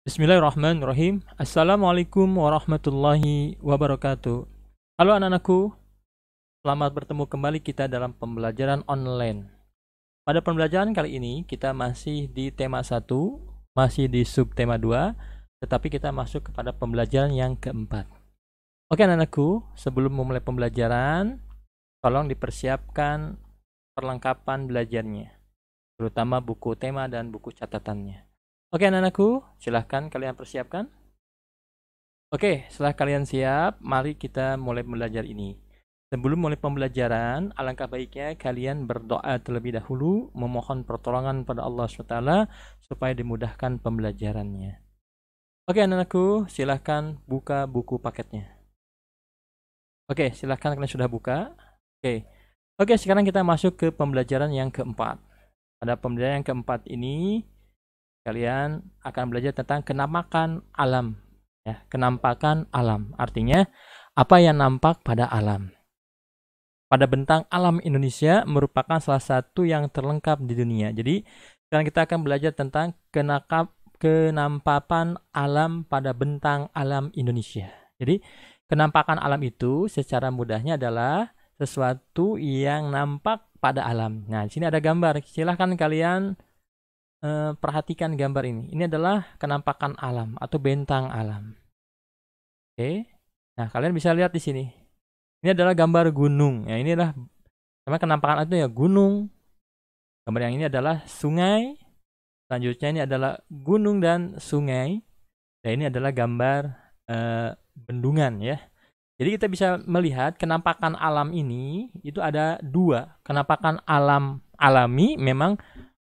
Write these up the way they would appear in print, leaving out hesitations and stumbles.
Bismillahirrahmanirrahim. Assalamualaikum warahmatullahi wabarakatuh. Halo anak-anakku, selamat bertemu kembali kita dalam pembelajaran online. Pada pembelajaran kali ini kita masih di tema 1, masih di subtema 2, tetapi kita masuk kepada pembelajaran yang keempat. Oke anak-anakku, sebelum memulai pembelajaran, tolong dipersiapkan perlengkapan belajarnya, terutama buku tema dan buku catatannya. Oke anak-anakku, silahkan kalian persiapkan. Oke, setelah kalian siap, mari kita mulai belajar ini. Sebelum mulai pembelajaran, alangkah baiknya kalian berdoa terlebih dahulu, memohon pertolongan pada Allah SWT supaya dimudahkan pembelajarannya. Oke anak-anakku, silahkan buka buku paketnya. Oke, silahkan kalian sudah buka. Oke, sekarang kita masuk ke pembelajaran yang keempat. Pada pembelajaran yang keempat ini, kalian akan belajar tentang kenampakan alam. Ya, kenampakan alam artinya apa yang nampak pada alam. Pada bentang alam Indonesia merupakan salah satu yang terlengkap di dunia. Jadi sekarang kita akan belajar tentang kenampakan alam pada bentang alam Indonesia. Jadi kenampakan alam itu secara mudahnya adalah sesuatu yang nampak pada alam. Nah, di sini ada gambar. Silahkan kalian perhatikan gambar ini. Ini adalah kenampakan alam atau bentang alam. Oke. Nah, kalian bisa lihat di sini. Ini adalah gambar gunung. Ya, ini adalah sama kenampakan itu ya gunung. Gambar yang ini adalah sungai. Selanjutnya ini adalah gunung dan sungai. Dan ini adalah gambar bendungan ya. Jadi kita bisa melihat kenampakan alam ini itu ada dua. Kenampakan alam alami memang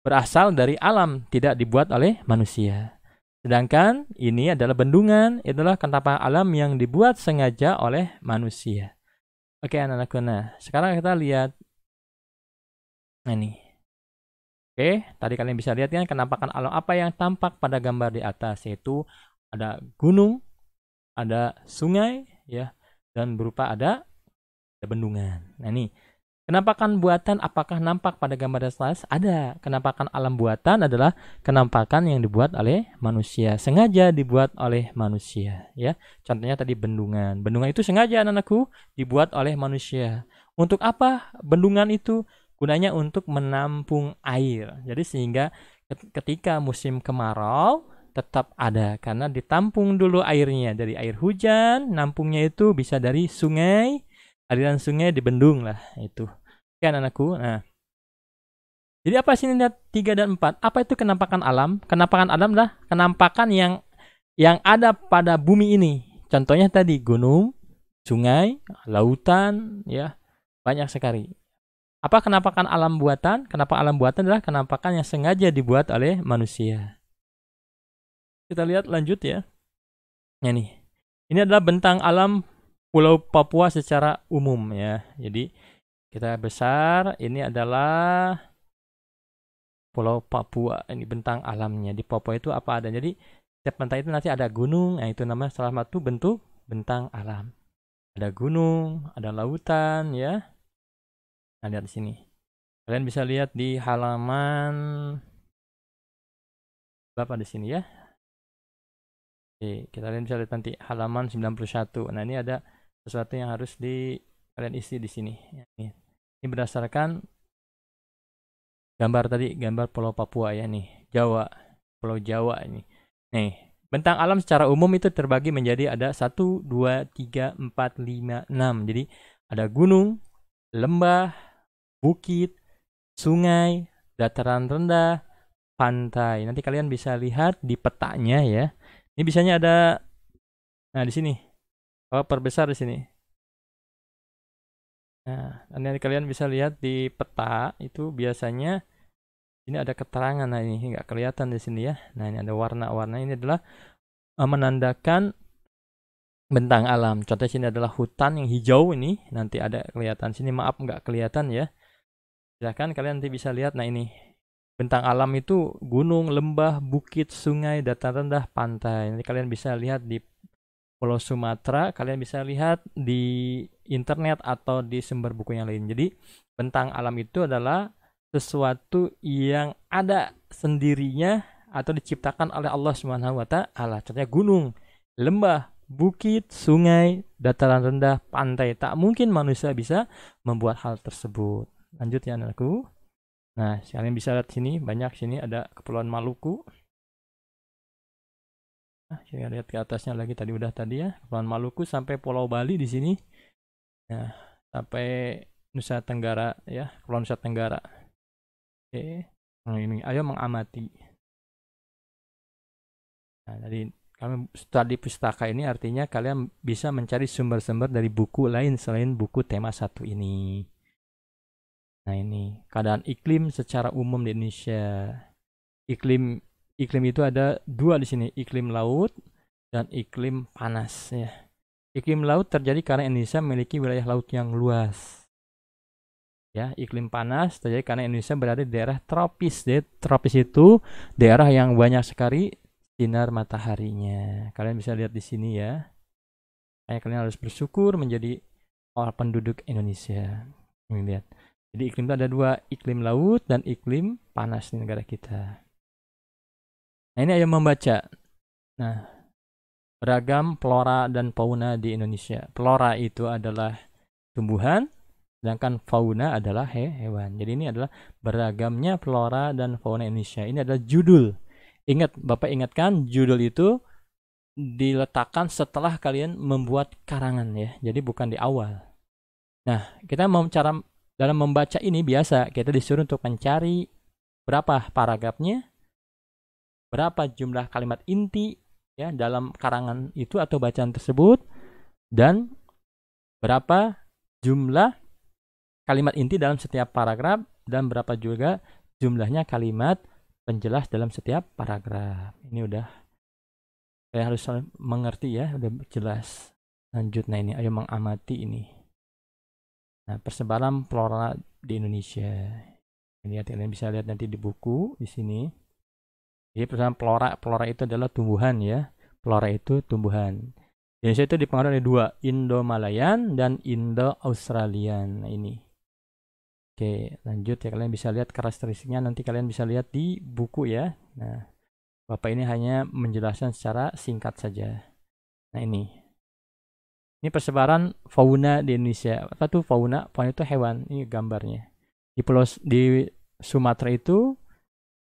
berasal dari alam, tidak dibuat oleh manusia. Sedangkan ini adalah bendungan, itulah kenampakan alam yang dibuat sengaja oleh manusia. Oke anak-anakku, nah sekarang kita lihat. Nah ini. Oke, tadi kalian bisa lihat kan kenampakan alam apa yang tampak pada gambar di atas, yaitu ada gunung, ada sungai, ya, dan berupa ada bendungan. Nah ini. Kenampakan buatan apakah nampak pada gambar di atas? Ada. Kenampakan alam buatan adalah kenampakan yang dibuat oleh manusia, sengaja dibuat oleh manusia, ya. Contohnya tadi bendungan. Bendungan itu sengaja anak-anakku dibuat oleh manusia. Untuk apa bendungan itu? Gunanya untuk menampung air. Jadi sehingga ketika musim kemarau tetap ada karena ditampung dulu airnya dari air hujan, nampungnya itu bisa dari sungai, aliran sungai dibendung lah itu. Kan anakku. Nah, jadi apa sih lihat 3 dan 4? Apa itu kenampakan alam? Kenampakan alam adalah kenampakan yang ada pada bumi ini. Contohnya tadi gunung, sungai, lautan, ya. Banyak sekali. Apa kenampakan alam buatan? Kenampakan alam buatan adalah kenampakan yang sengaja dibuat oleh manusia. Kita lihat lanjut ya. Nah, nih. Ini adalah bentang alam Pulau Papua secara umum ya. Jadi kita besar, ini adalah Pulau Papua. Ini bentang alamnya. Di Papua itu apa ada. Jadi setiap bentang itu nanti ada gunung. Nah, itu namanya salah satu bentuk bentang alam. Ada gunung, ada lautan ya. Nah, lihat di sini. Kalian bisa lihat di halaman berapa di sini ya. Oke, kita lihat bisa lihat nanti halaman 91. Nah, ini ada sesuatu yang harus kalian isi di sini. Ini berdasarkan gambar tadi, gambar Pulau Papua ya nih, Jawa, Pulau Jawa ini. Nih, bentang alam secara umum itu terbagi menjadi ada 1, 2, 3, 4, 5, 6. Jadi ada gunung, lembah, bukit, sungai, dataran rendah, pantai. Nanti kalian bisa lihat di petanya ya. Ini biasanya ada, nah di sini, perbesar di sini. Nah, nanti kalian bisa lihat di peta itu biasanya ini ada keterangan. Nah ini nggak kelihatan di sini ya. Nah ini ada warna-warna, ini adalah menandakan bentang alam. Contohnya sini adalah hutan yang hijau ini. Nanti ada kelihatan sini, maaf nggak kelihatan ya. Silahkan kalian nanti bisa lihat. Nah ini bentang alam itu gunung, lembah, bukit, sungai, dataran rendah, pantai. Nanti kalian bisa lihat di Pulau Sumatera, kalian bisa lihat di internet atau di sumber buku yang lain. Jadi bentang alam itu adalah sesuatu yang ada sendirinya atau diciptakan oleh Allah Subhanahu wa taala. Contohnya gunung, lembah, bukit, sungai, dataran rendah, pantai. Tak mungkin manusia bisa membuat hal tersebut. Lanjut ya anakku. Nah, kalian bisa lihat sini, banyak sini ada Kepulauan Maluku. Nah, kita lihat ke atasnya lagi, tadi ya, Kepulauan Maluku sampai Pulau Bali di sini. Nah, sampai Nusa Tenggara ya, Kepulauan Nusa Tenggara. Oke. Nah, ini ayo mengamati. Nah, jadi kami studi pustaka ini artinya kalian bisa mencari sumber-sumber dari buku lain selain buku tema 1 ini. Nah, ini keadaan iklim secara umum di Indonesia. Iklim itu ada 2 di sini, iklim laut dan iklim panas ya. Iklim laut terjadi karena Indonesia memiliki wilayah laut yang luas. Ya, iklim panas terjadi karena Indonesia berada di daerah tropis. Jadi, tropis itu daerah yang banyak sekali sinar mataharinya. Kalian bisa lihat di sini ya. Kalian harus bersyukur menjadi orang penduduk Indonesia. Ini lihat. Jadi iklim itu ada 2, iklim laut dan iklim panas di negara kita. Nah, ini ayo membaca. Nah, beragam flora dan fauna di Indonesia. Flora itu adalah tumbuhan, sedangkan fauna adalah hewan. Jadi ini adalah beragamnya flora dan fauna Indonesia. Ini adalah judul. Ingat, Bapak ingatkan judul itu diletakkan setelah kalian membuat karangan ya. Jadi bukan di awal. Nah, kita mau cara dalam membaca ini biasa kita disuruh untuk mencari berapa paragrafnya, berapa jumlah kalimat inti ya dalam karangan itu atau bacaan tersebut, dan berapa jumlah kalimat inti dalam setiap paragraf, dan berapa juga jumlahnya kalimat penjelas dalam setiap paragraf. Ini udah saya harus mengerti ya, udah jelas. Lanjut, nah ini ayo mengamati ini. Nah, persebaran flora di Indonesia. Ini kalian bisa lihat nanti di buku di sini. Jadi persebaran flora itu adalah tumbuhan ya. Flora itu tumbuhan. Indonesia itu dipengaruhi oleh 2, Indo-Malayan dan Indo-Australian. Nah, ini. Oke, lanjut ya, kalian bisa lihat karakteristiknya, nanti kalian bisa lihat di buku ya. Nah, Bapak ini hanya menjelaskan secara singkat saja. Nah, ini persebaran fauna di Indonesia. Apa tuh fauna? Fauna itu hewan. Ini gambarnya. Di Sumatera itu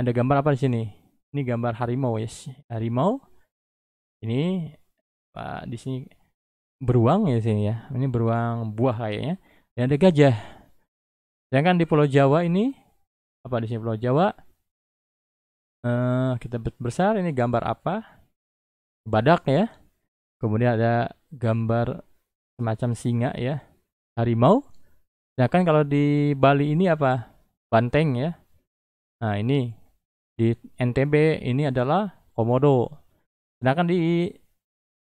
ada gambar apa di sini? Ini gambar harimau ya. Harimau. Ini di sini beruang ya sini ya. Ini beruang buah kayaknya. Dan ada gajah. Sedangkan di Pulau Jawa ini apa di sini Pulau Jawa? Kita besar, ini gambar apa? Badak ya. Kemudian ada gambar semacam singa ya, harimau. Sedangkan kalau di Bali ini apa? Banteng ya. Nah, ini di NTB ini adalah komodo. Sedangkan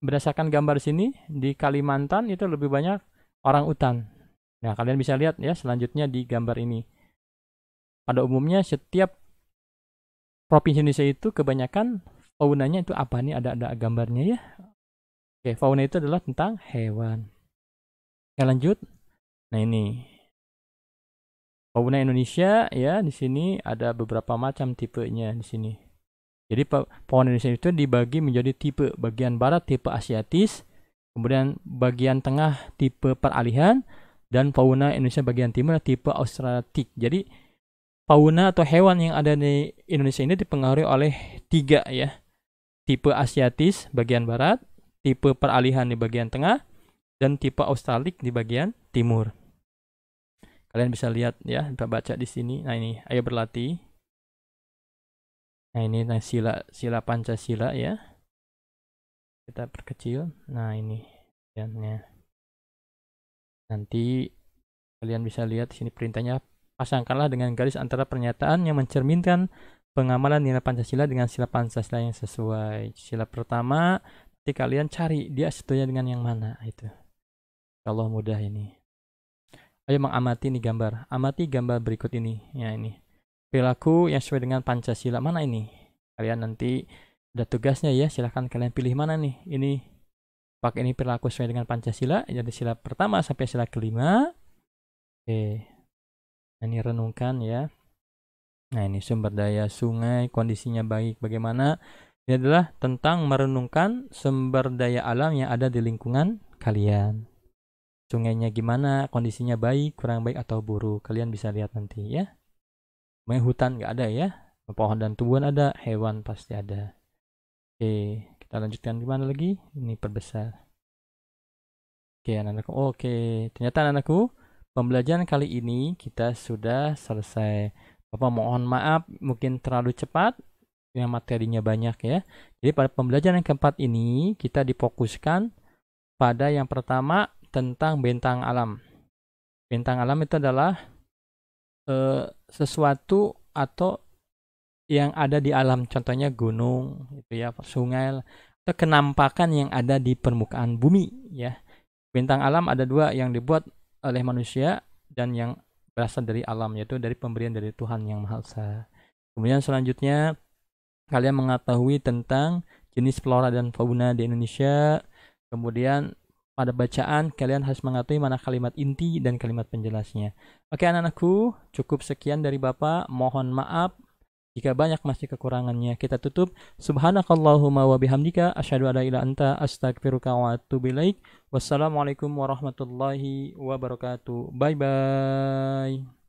berdasarkan gambar sini di Kalimantan itu lebih banyak orang utan. Nah, kalian bisa lihat ya selanjutnya di gambar ini. Pada umumnya setiap provinsi Indonesia itu kebanyakan faunanya itu apa nih? Ada gambarnya ya. Oke, fauna itu adalah tentang hewan. Oke, lanjut. Nah, ini fauna Indonesia ya, di sini ada beberapa macam tipenya di sini. Jadi fauna Indonesia itu dibagi menjadi tipe. Bagian barat tipe Asiatis, kemudian bagian tengah tipe peralihan, dan fauna Indonesia bagian timur tipe Australitik. Jadi fauna atau hewan yang ada di Indonesia ini dipengaruhi oleh 3 ya. Tipe Asiatis bagian barat, tipe peralihan di bagian tengah, dan tipe Australik di bagian timur. Kalian bisa lihat ya, kita baca di sini. Nah, ini ayo berlatih. Nah, ini sila Pancasila ya. Kita perkecil. Nah, ini ya. Nanti kalian bisa lihat di sini perintahnya. Pasangkanlah dengan garis antara pernyataan yang mencerminkan pengamalan nilai Pancasila dengan sila Pancasila yang sesuai. Sila pertama, nanti kalian cari dia setuju dengan yang mana itu. Kalau mudah ini. Ayo mengamati nih gambar. Amati gambar berikut ini. Ya, ini. Perilaku yang sesuai dengan Pancasila. Mana ini? Kalian nanti ada tugasnya ya. Silahkan kalian pilih mana nih. Ini. Pakai ini perilaku sesuai dengan Pancasila. Jadi sila pertama sampai sila kelima. Oke. Ini renungkan ya. Nah, ini sumber daya sungai, kondisinya baik bagaimana. Ini adalah tentang merenungkan sumber daya alam yang ada di lingkungan kalian. Sungainya gimana, kondisinya baik, kurang baik atau buruk. Kalian bisa lihat nanti ya. Main hutan nggak ada ya. Pohon dan tumbuhan ada, hewan pasti ada. Oke, kita lanjutkan gimana lagi? Ini perbesar. Oke, anak-anakku. Oke, ternyata anak-anakku, pembelajaran kali ini kita sudah selesai. Bapak mohon maaf, mungkin terlalu cepat, yang materinya banyak ya. Jadi pada pembelajaran yang keempat ini, kita difokuskan pada yang pertama tentang bentang alam. Bentang alam itu adalah sesuatu atau yang ada di alam, contohnya gunung, itu ya, sungai, atau kenampakan yang ada di permukaan bumi ya. Bentang alam ada dua, yang dibuat oleh manusia dan yang berasal dari alam, yaitu dari pemberian dari Tuhan Yang Maha Esa. Kemudian selanjutnya kalian mengetahui tentang jenis flora dan fauna di Indonesia. Kemudian pada bacaan kalian harus mengetahui mana kalimat inti dan kalimat penjelasnya. Oke anak-anakku, cukup sekian dari Bapak. Mohon maaf jika banyak masih kekurangannya. Kita tutup. Subhanakallahumma wa bihamdika asyhadu an la ilaha illa anta astaghfiruka wa atubu ilaik. Wassalamualaikum warahmatullahi wabarakatuh. Bye bye.